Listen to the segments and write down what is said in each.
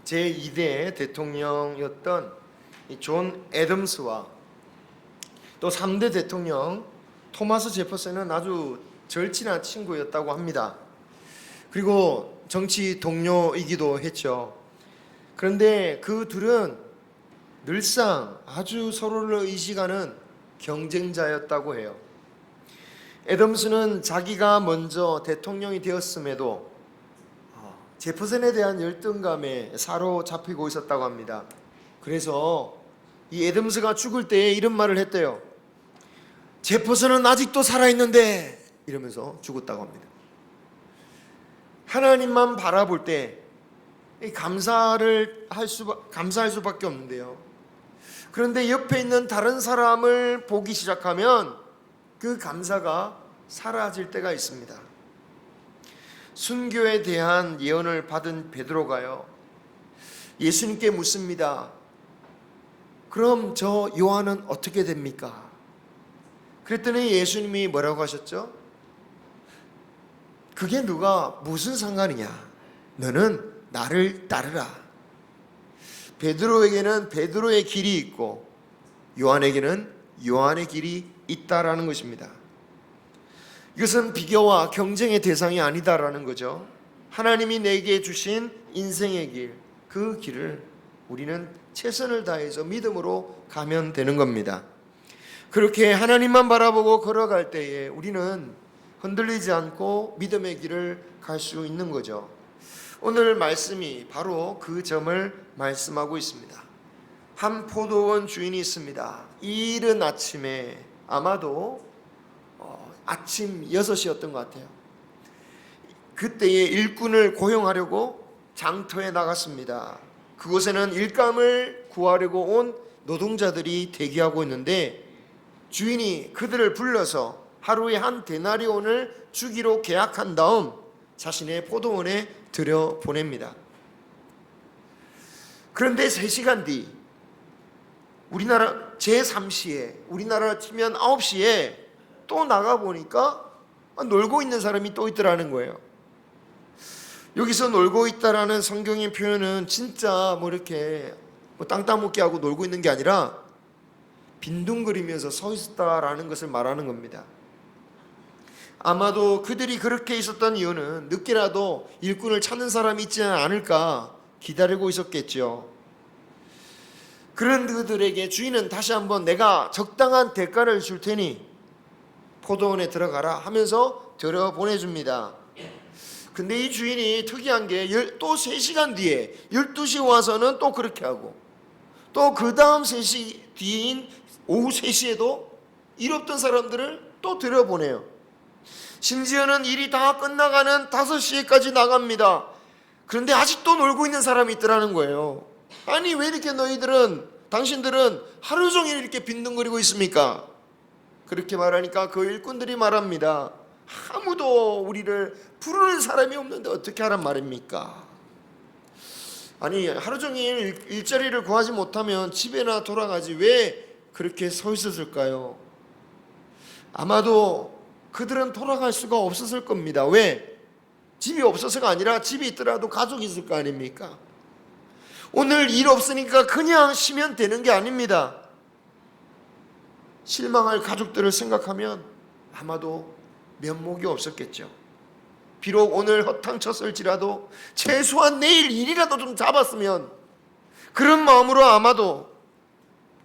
제2대 대통령이었던 이 존 애덤스와 또 3대 대통령 토마스 제퍼슨은 아주 절친한 친구였다고 합니다. 그리고 정치 동료이기도 했죠. 그런데 그 둘은 늘상 아주 서로를 의식하는 경쟁자였다고 해요. 애덤스는 자기가 먼저 대통령이 되었음에도 제퍼슨에 대한 열등감에 사로잡히고 있었다고 합니다. 그래서 이 애덤스가 죽을 때에 이런 말을 했대요. 제퍼슨은 아직도 살아있는데, 이러면서 죽었다고 합니다. 하나님만 바라볼 때 감사할 수밖에 없는데요. 그런데 옆에 있는 다른 사람을 보기 시작하면 그 감사가 사라질 때가 있습니다. 순교에 대한 예언을 받은 베드로가요, 예수님께 묻습니다. 그럼 저 요한은 어떻게 됩니까? 그랬더니 예수님이 뭐라고 하셨죠? 그게 누가 무슨 상관이냐? 너는 나를 따르라. 베드로에게는 베드로의 길이 있고 요한에게는 요한의 길이 있다라는 것입니다. 이것은 비교와 경쟁의 대상이 아니다라는 거죠. 하나님이 내게 주신 인생의 길, 그 길을 우리는 최선을 다해서 믿음으로 가면 되는 겁니다. 그렇게 하나님만 바라보고 걸어갈 때에 우리는 흔들리지 않고 믿음의 길을 갈 수 있는 거죠. 오늘 말씀이 바로 그 점을 말씀하고 있습니다. 한 포도원 주인이 있습니다. 이른 아침에, 아마도 아침 6시였던 것 같아요. 그때에 일꾼을 고용하려고 장터에 나갔습니다. 그곳에는 일감을 구하려고 온 노동자들이 대기하고 있는데 주인이 그들을 불러서 하루에 한 데나리온을 주기로 계약한 다음 자신의 포도원에 들여보냅니다. 그런데 3시간 뒤, 우리나라 제3시에, 우리나라 치면 9시에 또 나가보니까 놀고 있는 사람이 또 있더라는 거예요. 여기서 놀고 있다라는 성경의 표현은 진짜 이렇게 땅 따먹기 하고 놀고 있는 게 아니라 빈둥거리면서 서 있었다라는 것을 말하는 겁니다. 아마도 그들이 그렇게 있었던 이유는 늦게라도 일꾼을 찾는 사람이 있지 않을까 기다리고 있었겠죠. 그런 그들에게 주인은 다시 한번 내가 적당한 대가를 줄 테니 포도원에 들어가라 하면서 들여보내줍니다. 근데 이 주인이 특이한 게 또 3시간 뒤에 12시 와서는 또 그렇게 하고 또 그 다음 3시 뒤인 오후 3시에도 일 없던 사람들을 또 들여보내요. 심지어는 일이 다 끝나가는 5시에까지 나갑니다. 그런데 아직도 놀고 있는 사람이 있더라는 거예요. 아니 왜 이렇게 당신들은 하루 종일 이렇게 빈둥거리고 있습니까? 그렇게 말하니까 그 일꾼들이 말합니다. 아무도 우리를 부르는 사람이 없는데 어떻게 하란 말입니까? 아니 하루 종일 일자리를 구하지 못하면 집에나 돌아가지 왜 그렇게 서 있었을까요? 아마도 그들은 돌아갈 수가 없었을 겁니다. 왜? 집이 없어서가 아니라 집이 있더라도 가족이 있을 거 아닙니까? 오늘 일 없으니까 그냥 쉬면 되는 게 아닙니다. 실망할 가족들을 생각하면 아마도 면목이 없었겠죠. 비록 오늘 허탕쳤을지라도 최소한 내일 일이라도 좀 잡았으면, 그런 마음으로 아마도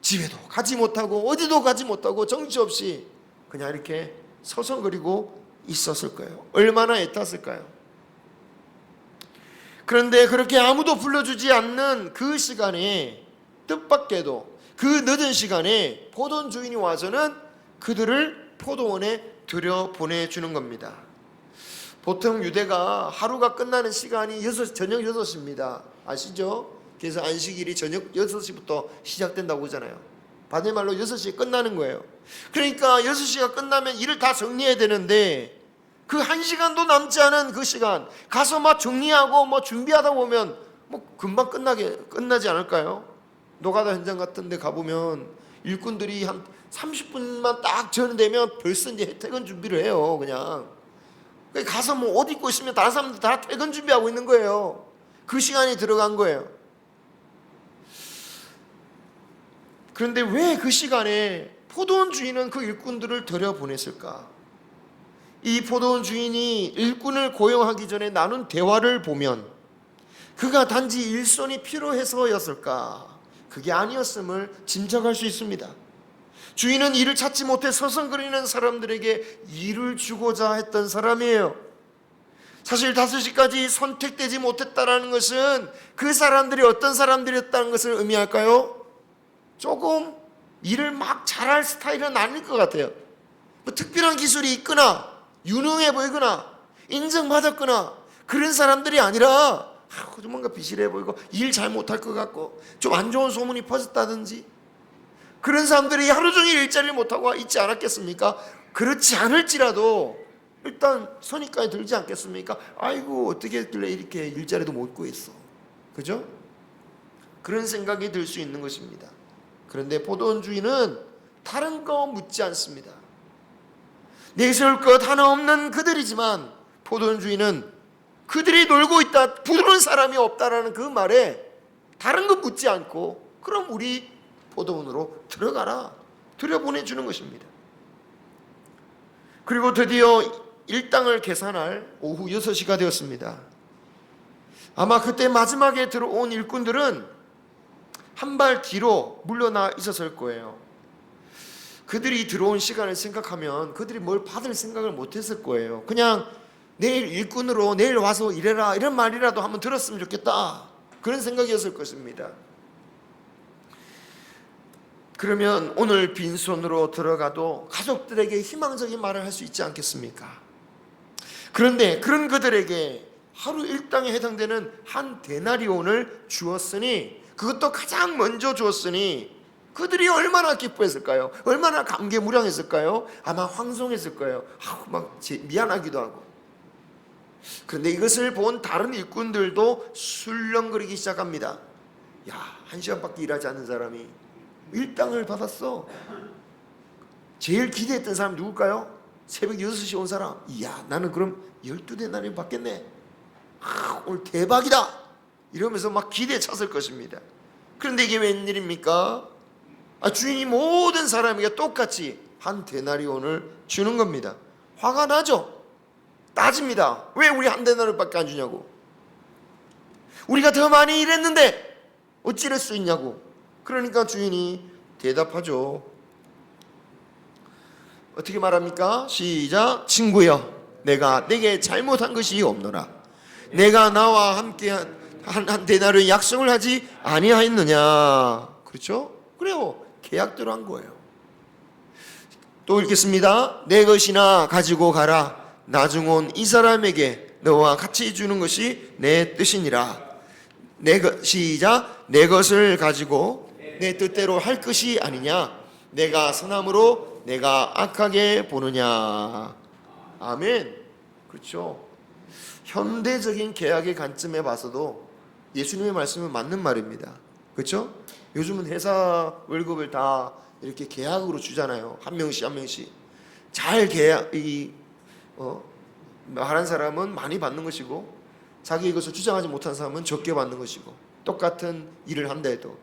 집에도 가지 못하고 어디도 가지 못하고 정신없이 그냥 이렇게 서성거리고 있었을 거예요. 얼마나 애탔을까요? 그런데 그렇게 아무도 불러주지 않는 그 시간에, 뜻밖에도 그 늦은 시간에 포도원 주인이 와서는 그들을 포도원에 들여보내주는 겁니다. 보통 유대가 하루가 끝나는 시간이 저녁 6시입니다. 아시죠? 그래서 안식일이 저녁 6시부터 시작된다고 하잖아요. 반대말로 6시에 끝나는 거예요. 그러니까 6시가 끝나면 일을 다 정리해야 되는데 그 1시간도 남지 않은 그 시간 가서 막 정리하고 준비하다 보면 금방 끝나지 않을까요? 노가다 현장 같은 데 가보면 일꾼들이 한 30분만 딱 전되면 벌써 이제 퇴근 준비를 해요. 그냥 가서 옷 입고 있으면 다른 사람들 다 퇴근 준비하고 있는 거예요. 그 시간이 들어간 거예요. 그런데 왜 그 시간에 포도원 주인은 그 일꾼들을 들여보냈을까? 이 포도원 주인이 일꾼을 고용하기 전에 나눈 대화를 보면 그가 단지 일손이 필요해서였을까? 그게 아니었음을 짐작할 수 있습니다. 주인은 일을 찾지 못해 서성거리는 사람들에게 일을 주고자 했던 사람이에요. 사실 5시까지 선택되지 못했다는 것은 그 사람들이 어떤 사람들이었다는 것을 의미할까요? 조금 일을 막 잘할 스타일은 아닐 것 같아요. 뭐 특별한 기술이 있거나 유능해 보이거나 인정받았거나 그런 사람들이 아니라 뭔가 비실해 보이고 일 잘 못할 것 같고 좀 안 좋은 소문이 퍼졌다든지 그런 사람들이 하루 종일 일자리를 못하고 있지 않았겠습니까? 그렇지 않을지라도 일단 선입관에 들지 않겠습니까? 아이고 어떻게 했길래 이렇게 일자리도 못 구했어, 그죠? 그런 생각이 들 수 있는 것입니다. 그런데 포도원 주인은 다른 거 묻지 않습니다. 내세울 것 하나 없는 그들이지만 포도원 주인은 그들이 놀고 있다, 부르는 사람이 없다라는 그 말에 다른 거 묻지 않고 그럼 우리 포도원으로 들어가라, 들여보내주는 것입니다. 그리고 드디어 일당을 계산할 오후 6시가 되었습니다. 아마 그때 마지막에 들어온 일꾼들은 한 발 뒤로 물러나 있었을 거예요. 그들이 들어온 시간을 생각하면 그들이 뭘 받을 생각을 못했을 거예요. 그냥 내일 일꾼으로 내일 와서 일해라 이런 말이라도 한번 들었으면 좋겠다, 그런 생각이었을 것입니다. 그러면 오늘 빈손으로 들어가도 가족들에게 희망적인 말을 할 수 있지 않겠습니까? 그런데 그런 그들에게 하루 일당에 해당되는 한 데나리온을 주었으니, 그것도 가장 먼저 주었으니 그들이 얼마나 기뻐했을까요? 얼마나 감개무량했을까요? 아마 황송했을 거예요. 막 미안하기도 하고. 그런데 이것을 본 다른 일꾼들도 술렁거리기 시작합니다. 야, 1시간밖에 일하지 않는 사람이 일당을 받았어. 제일 기대했던 사람이 누굴까요? 새벽 6시 온 사람. 이야, 나는 그럼 12데나리온 받겠네. 오늘 대박이다 이러면서 막 기대에 찼을 것입니다. 그런데 이게 웬일입니까? 주인이 모든 사람에게 똑같이 한 데나리온을 주는 겁니다. 화가 나죠? 따집니다. 왜 우리 한 데나리온밖에 안 주냐고. 우리가 더 많이 일했는데 어찌 이럴 수 있냐고. 그러니까 주인이 대답하죠. 어떻게 말합니까? 시작. 친구여, 내가 내게 잘못한 것이 없노라. 내가 나와 함께 한 데나리온 약속을 하지 아니하였느냐. 그렇죠? 그래요. 계약대로 한 거예요. 또 읽겠습니다. 내 것이나 가지고 가라. 나중 온 이 사람에게 너와 같이 주는 것이 내 뜻이니라. 시작. 내 것을 가지고 내 뜻대로 할 것이 아니냐. 내가 선함으로 내가 악하게 보느냐. 아멘. 그렇죠. 현대적인 계약의 관점에 봐서도 예수님의 말씀은 맞는 말입니다. 그렇죠? 요즘은 회사 월급을 다 이렇게 계약으로 주잖아요. 한 명씩 한 명씩. 잘 말한 사람은 많이 받는 것이고, 자기 이것을 주장하지 못한 사람은 적게 받는 것이고, 똑같은 일을 한다 해도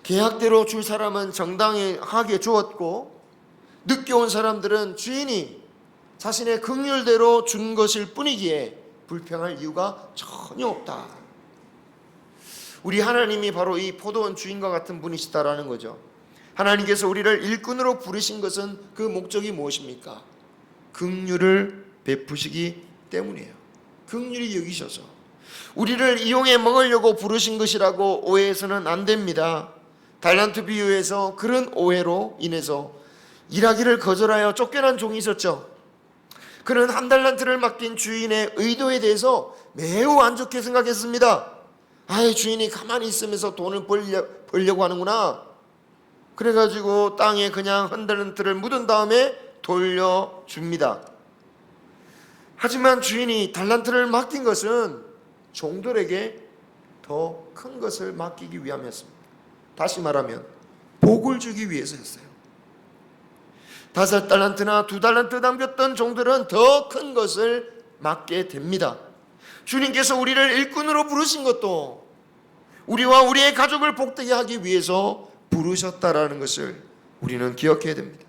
계약대로 줄 사람은 정당하게 주었고, 늦게 온 사람들은 주인이 자신의 긍휼대로 준 것일 뿐이기에 불평할 이유가 전혀 없다. 우리 하나님이 바로 이 포도원 주인과 같은 분이시다라는 거죠. 하나님께서 우리를 일꾼으로 부르신 것은 그 목적이 무엇입니까? 긍휼을 베푸시기 때문이에요. 긍휼히 여기셔서 우리를 이용해 먹으려고 부르신 것이라고 오해해서는 안 됩니다. 달란트 비유에서 그런 오해로 인해서 일하기를 거절하여 쫓겨난 종이 있었죠. 그는 한 달란트를 맡긴 주인의 의도에 대해서 매우 안 좋게 생각했습니다. 주인이 가만히 있으면서 돈을 벌려고 하는구나. 그래가지고 땅에 그냥 한 달란트를 묻은 다음에 돌려줍니다. 하지만 주인이 달란트를 맡긴 것은 종들에게 더 큰 것을 맡기기 위함이었습니다. 다시 말하면 복을 주기 위해서였어요. 5달란트나 2달란트 남겼던 종들은 더 큰 것을 맡게 됩니다. 주님께서 우리를 일꾼으로 부르신 것도 우리와 우리의 가족을 복되게 하기 위해서 부르셨다라는 것을 우리는 기억해야 됩니다.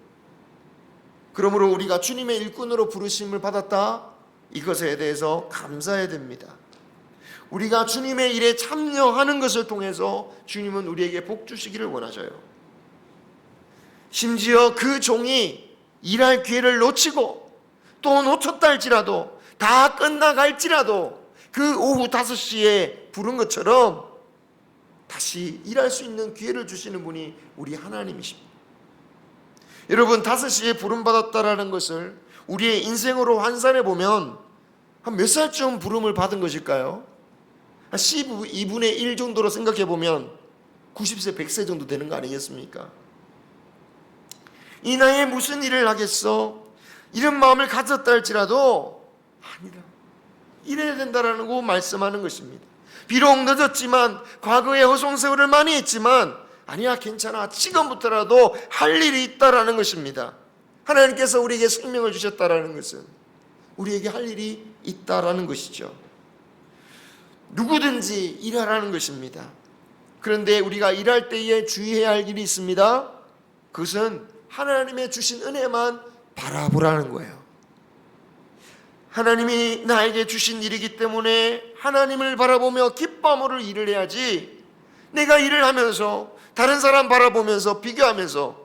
그러므로 우리가 주님의 일꾼으로 부르심을 받았다, 이것에 대해서 감사해야 됩니다. 우리가 주님의 일에 참여하는 것을 통해서 주님은 우리에게 복 주시기를 원하셔요. 심지어 그 종이 일할 기회를 놓치고 또 놓쳤다 할지라도, 다 끝나갈지라도 그 오후 5시에 부른 것처럼 다시 일할 수 있는 기회를 주시는 분이 우리 하나님이십니다. 여러분, 5시에 부름받았다라는 것을 우리의 인생으로 환산해 보면 한 몇 살쯤 부름을 받은 것일까요? 한 12분의 1 정도로 생각해 보면 90세, 100세 정도 되는 거 아니겠습니까? 이 나이에 무슨 일을 하겠어? 이런 마음을 가졌다 할지라도 아니다, 이래야 된다라는 거 말씀하는 것입니다. 비록 늦었지만, 과거에 허송세월을 많이 했지만, 아니야, 괜찮아, 지금부터라도 할 일이 있다라는 것입니다. 하나님께서 우리에게 생명을 주셨다라는 것은 우리에게 할 일이 있다라는 것이죠. 누구든지 일하라는 것입니다. 그런데 우리가 일할 때에 주의해야 할 일이 있습니다. 그것은 하나님의 주신 은혜만 바라보라는 거예요. 하나님이 나에게 주신 일이기 때문에 하나님을 바라보며 기뻐함으로 일을 해야지, 내가 일을 하면서 다른 사람 바라보면서 비교하면서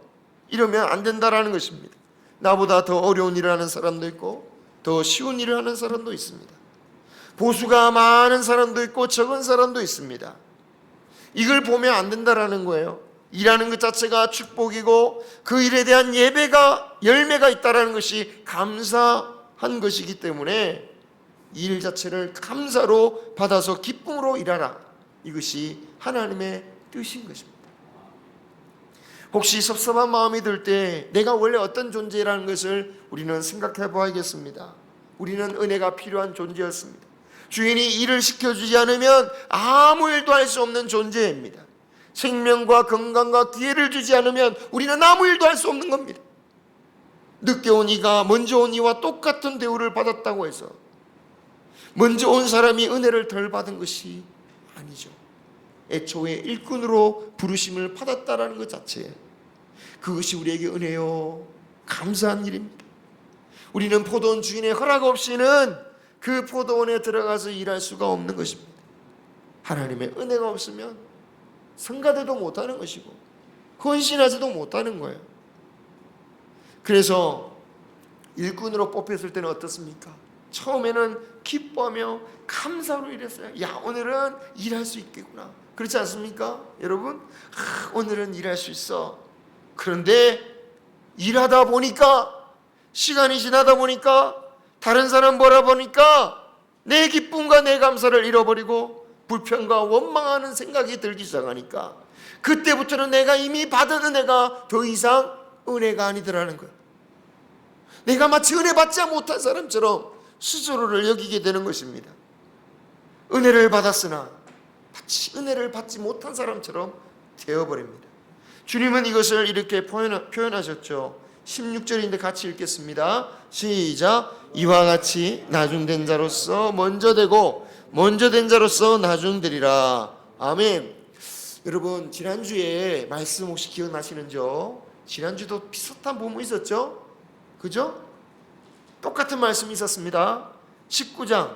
이러면 안 된다라는 것입니다. 나보다 더 어려운 일을 하는 사람도 있고 더 쉬운 일을 하는 사람도 있습니다. 보수가 많은 사람도 있고 적은 사람도 있습니다. 이걸 보면 안 된다라는 거예요. 일하는 것 자체가 축복이고 그 일에 대한 열매가 있다라는 것이 감사한 것이기 때문에 일 자체를 감사로 받아서 기쁨으로 일하라, 이것이 하나님의 뜻인 것입니다. 혹시 섭섭한 마음이 들 때 내가 원래 어떤 존재라는 것을 우리는 생각해 봐야겠습니다. 우리는 은혜가 필요한 존재였습니다. 주인이 일을 시켜주지 않으면 아무 일도 할 수 없는 존재입니다. 생명과 건강과 기회를 주지 않으면 우리는 아무 일도 할 수 없는 겁니다. 늦게 온 이가 먼저 온 이와 똑같은 대우를 받았다고 해서 먼저 온 사람이 은혜를 덜 받은 것이 아니죠. 애초에 일꾼으로 부르심을 받았다라는 것 자체, 그것이 우리에게 은혜요, 감사한 일입니다. 우리는 포도원 주인의 허락 없이는 그 포도원에 들어가서 일할 수가 없는 것입니다. 하나님의 은혜가 없으면 성가대도 못하는 것이고 헌신하지도 못하는 거예요. 그래서 일꾼으로 뽑혔을 때는 어떻습니까? 처음에는 기뻐하며 감사로 일했어요. 야, 오늘은 일할 수 있겠구나, 그렇지 않습니까? 여러분, 오늘은 일할 수 있어. 그런데 일하다 보니까, 시간이 지나다 보니까, 다른 사람 바라보니까 내 기쁨과 내 감사를 잃어버리고 불평과 원망하는 생각이 들기 시작하니까 그때부터는 내가 이미 받은 은혜가 더 이상 은혜가 아니더라는 거예요. 내가 마치 은혜 받지 못한 사람처럼 스스로를 여기게 되는 것입니다. 은혜를 받았으나 마치 은혜를 받지 못한 사람처럼 되어버립니다. 주님은 이것을 이렇게 표현하셨죠. 16절인데 같이 읽겠습니다. 시작. 이와 같이 나중된 자로서 먼저 되고 먼저 된 자로서 나중되리라. 아멘. 여러분, 지난주에 말씀 혹시 기억나시는지요? 지난주도 비슷한 부분 있었죠? 그죠? 똑같은 말씀이 있었습니다. 19장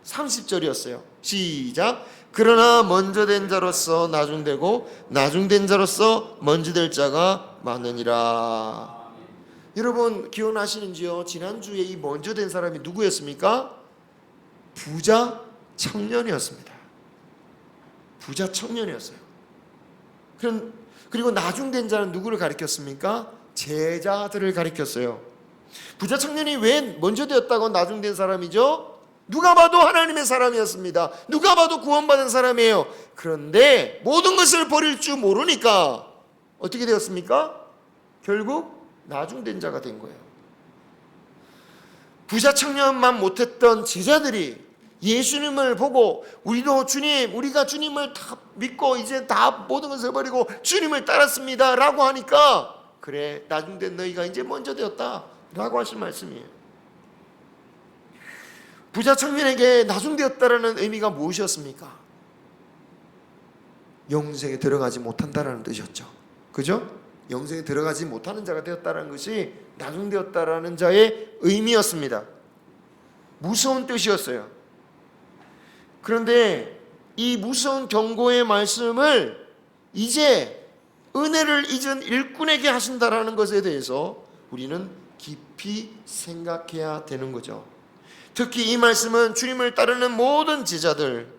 30절이었어요. 시작. 그러나 먼저 된 자로서 나중되고 나중된 자로서 먼저 될 자가 많으니라. 여러분, 기억나시는지요? 지난주에 이 먼저 된 사람이 누구였습니까? 부자 청년이었습니다. 부자 청년이었어요. 그리고 나중된 자는 누구를 가리켰습니까? 제자들을 가리켰어요. 부자 청년이 왜 먼저 되었다고 나중된 사람이죠? 누가 봐도 하나님의 사람이었습니다. 누가 봐도 구원받은 사람이에요. 그런데 모든 것을 버릴 줄 모르니까 어떻게 되었습니까? 결국 나중된 자가 된 거예요. 부자 청년만 못했던 제자들이 예수님을 보고 우리도 주님, 우리가 주님을 다 믿고 이제 다 모든 것을 버리고 주님을 따랐습니다 라고 하니까, 그래, 나중된 너희가 이제 먼저 되었다 라고 하신 말씀이에요. 부자 청년에게 나중되었다라는 의미가 무엇이었습니까? 영생에 들어가지 못한다라는 뜻이었죠. 그죠? 영생에 들어가지 못하는 자가 되었다는 것이 나중되었다라는 자의 의미였습니다. 무서운 뜻이었어요. 그런데 이 무서운 경고의 말씀을 이제 은혜를 잊은 일꾼에게 하신다라는 것에 대해서 우리는 깊이 생각해야 되는 거죠. 특히 이 말씀은 주님을 따르는 모든 제자들,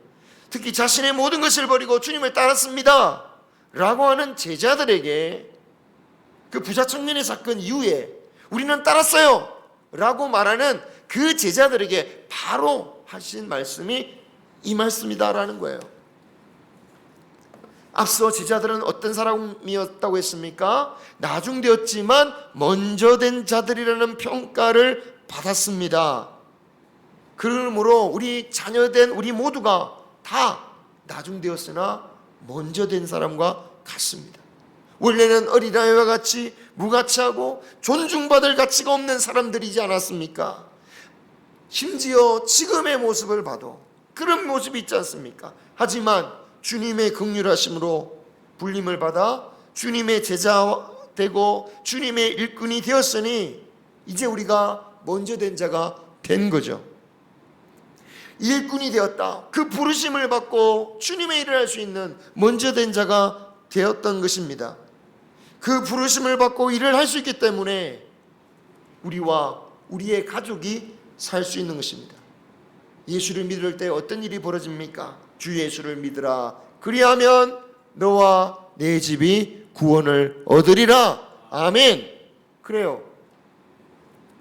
특히 자신의 모든 것을 버리고 주님을 따랐습니다 라고 하는 제자들에게, 그 부자 청년의 사건 이후에 우리는 따랐어요 라고 말하는 그 제자들에게 바로 하신 말씀이 이 말씀이다라는 거예요. 앞서 제자들은 어떤 사람이었다고 했습니까? 나중되었지만 먼저 된 자들이라는 평가를 받았습니다. 그러므로 우리 자녀된 우리 모두가 다 나중되었으나 먼저 된 사람과 같습니다. 원래는 어린아이와 같이 무가치하고 존중받을 가치가 없는 사람들이지 않았습니까? 심지어 지금의 모습을 봐도 그런 모습이 있지 않습니까? 하지만 주님의 긍휼하심으로 불림을 받아 주님의 제자 되고 주님의 일꾼이 되었으니 이제 우리가 먼저 된 자가 된 거죠. 일꾼이 되었다. 그 부르심을 받고 주님의 일을 할 수 있는 먼저 된 자가 되었던 것입니다. 그 부르심을 받고 일을 할 수 있기 때문에 우리와 우리의 가족이 살 수 있는 것입니다. 예수를 믿을 때 어떤 일이 벌어집니까? 주 예수를 믿으라. 그리하면 너와 내 집이 구원을 얻으리라. 아멘. 그래요.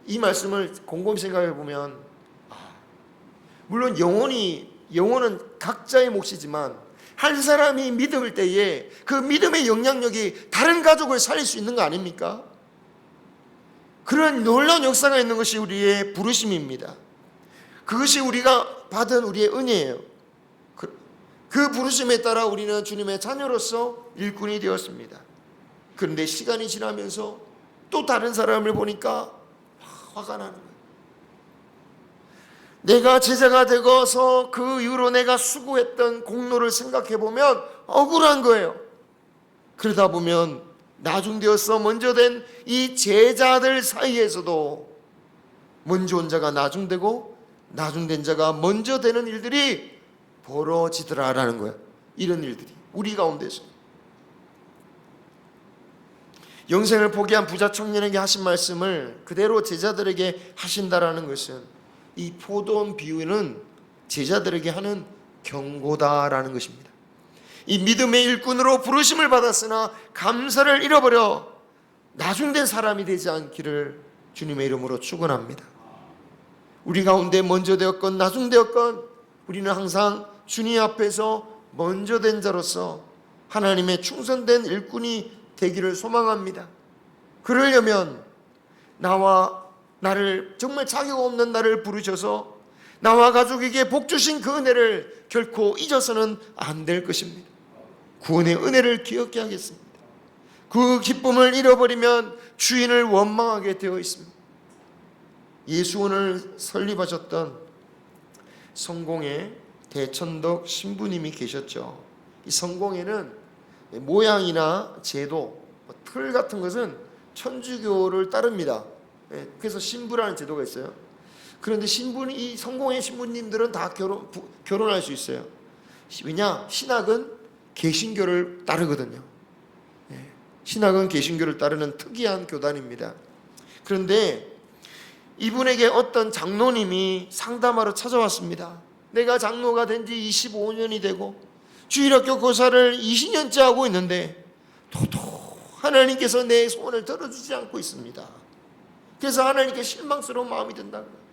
이 말씀을 곰곰이 생각해 보면, 물론 영혼은 각자의 몫이지만 한 사람이 믿을 때에 그 믿음의 영향력이 다른 가족을 살릴 수 있는 거 아닙니까? 그런 놀라운 역사가 있는 것이 우리의 부르심입니다. 그것이 우리가 받은 우리의 은혜예요. 그 부르심에 따라 우리는 주님의 자녀로서 일꾼이 되었습니다. 그런데 시간이 지나면서 또 다른 사람을 보니까 화가 나는 거예요. 내가 제자가 되고서 그 이후로 내가 수고했던 공로를 생각해 보면 억울한 거예요. 그러다 보면 나중되어서 먼저 된 이 제자들 사이에서도 먼저 온 자가 나중되고 나중된 자가 먼저 되는 일들이 벌어지더라라는 거예요. 이런 일들이 우리 가운데서. 영생을 포기한 부자 청년에게 하신 말씀을 그대로 제자들에게 하신다라는 것은, 이 포도원 비유는 제자들에게 하는 경고다라는 것입니다. 이 믿음의 일꾼으로 부르심을 받았으나 감사를 잃어버려 나중된 사람이 되지 않기를 주님의 이름으로 축원합니다. 우리 가운데 먼저 되었건 나중되었건 우리는 항상 주님 앞에서 먼저 된 자로서 하나님의 충성된 일꾼이 되기를 소망합니다. 그러려면 나와 나를, 정말 자격 없는 나를 부르셔서 나와 가족에게 복 주신 그 은혜를 결코 잊어서는 안 될 것입니다. 구원의 은혜를 기억해 하겠습니다. 그 기쁨을 잃어버리면 주인을 원망하게 되어 있습니다. 예수원을 설립하셨던 성공의 대천덕 신부님이 계셨죠. 이 성공회는 모양이나 제도, 틀 같은 것은 천주교를 따릅니다. 그래서 신부라는 제도가 있어요. 그런데 이 성공회 신부님들은 다 결혼할 수 있어요. 왜냐? 신학은 개신교를 따르거든요. 신학은 개신교를 따르는 특이한 교단입니다. 그런데 이분에게 어떤 장로님이 상담하러 찾아왔습니다. 내가 장로가 된 지 25년이 되고 주일학교 교사를 20년째 하고 있는데 도통 하나님께서 내 소원을 들어주지 않고 있습니다. 그래서 하나님께 실망스러운 마음이 든다는 거예요.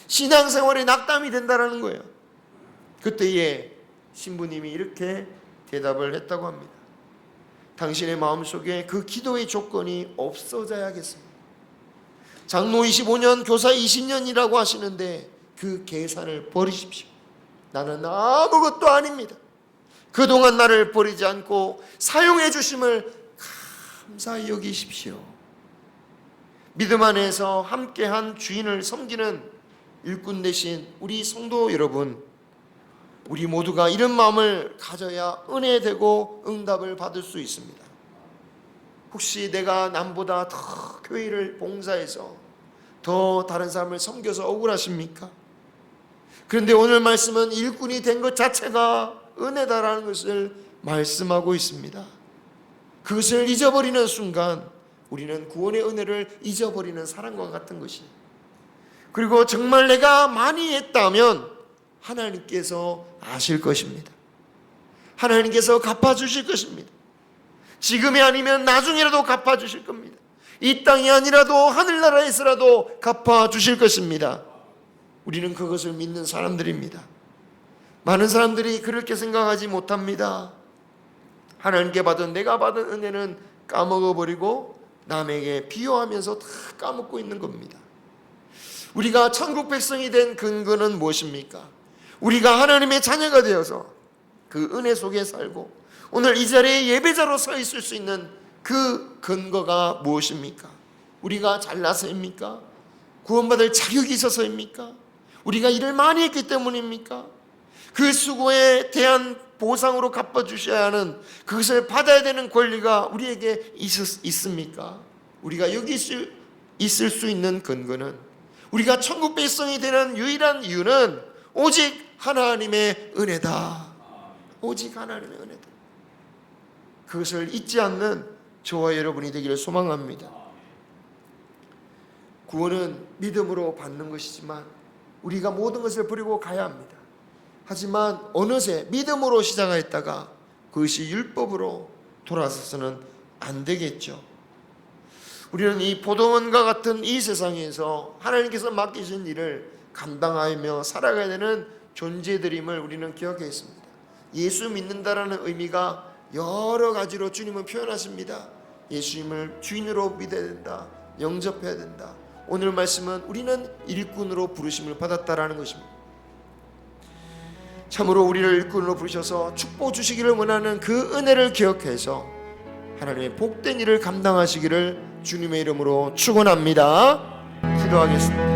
신앙생활에 낙담이 된다는 거예요. 그때에 신부님이 이렇게 대답을 했다고 합니다. 당신의 마음속에 그 기도의 조건이 없어져야겠습니다. 장로 25년, 교사 20년이라고 하시는데 그 계산을 버리십시오. 나는 아무것도 아닙니다. 그동안 나를 버리지 않고 사용해 주심을 감사히 여기십시오. 믿음 안에서 함께한 주인을 섬기는 일꾼 되신 우리 성도 여러분, 우리 모두가 이런 마음을 가져야 은혜되고 응답을 받을 수 있습니다. 혹시 내가 남보다 더 교회를 봉사해서 더 다른 사람을 섬겨서 억울하십니까? 그런데 오늘 말씀은 일꾼이 된 것 자체가 은혜다라는 것을 말씀하고 있습니다. 그것을 잊어버리는 순간 우리는 구원의 은혜를 잊어버리는 사람과 같은 것이에요. 그리고 정말 내가 많이 했다면 하나님께서 아실 것입니다. 하나님께서 갚아주실 것입니다. 지금이 아니면 나중이라도 갚아주실 겁니다. 이 땅이 아니라도 하늘나라에서라도 갚아주실 것입니다. 우리는 그것을 믿는 사람들입니다. 많은 사람들이 그렇게 생각하지 못합니다. 하나님께 받은 내가 받은 은혜는 까먹어버리고 남에게 비유하면서 다 까먹고 있는 겁니다. 우리가 천국 백성이 된 근거는 무엇입니까? 우리가 하나님의 자녀가 되어서 그 은혜 속에 살고 오늘 이 자리에 예배자로 서 있을 수 있는 그 근거가 무엇입니까? 우리가 잘나서입니까? 구원받을 자격이 있어서입니까? 우리가 일을 많이 했기 때문입니까? 그 수고에 대한 보상으로 갚아주셔야 하는 그것을 받아야 되는 권리가 우리에게 있습니까? 우리가 여기 있을 수 있는 근거는, 우리가 천국 백성이 되는 유일한 이유는 오직 하나님의 은혜다. 오직 하나님의 은혜다. 그것을 잊지 않는 저와 여러분이 되기를 소망합니다. 구원은 믿음으로 받는 것이지만 우리가 모든 것을 버리고 가야 합니다. 하지만 어느새 믿음으로 시작했다가 그것이 율법으로 돌아서서는 안 되겠죠. 우리는 이 포도원과 같은 이 세상에서 하나님께서 맡기신 일을 감당하며 살아가야 되는 존재들임을 우리는 기억해야 했습니다. 예수 믿는다라는 의미가 여러 가지로 주님은 표현하십니다. 예수님을 주인으로 믿어야 된다, 영접해야 된다. 오늘 말씀은 우리는 일꾼으로 부르심을 받았다라는 것입니다. 참으로 우리를 일꾼으로 부르셔서 축복 주시기를 원하는 그 은혜를 기억해서 하나님의 복된 일을 감당하시기를 주님의 이름으로 축원합니다. 기도하겠습니다.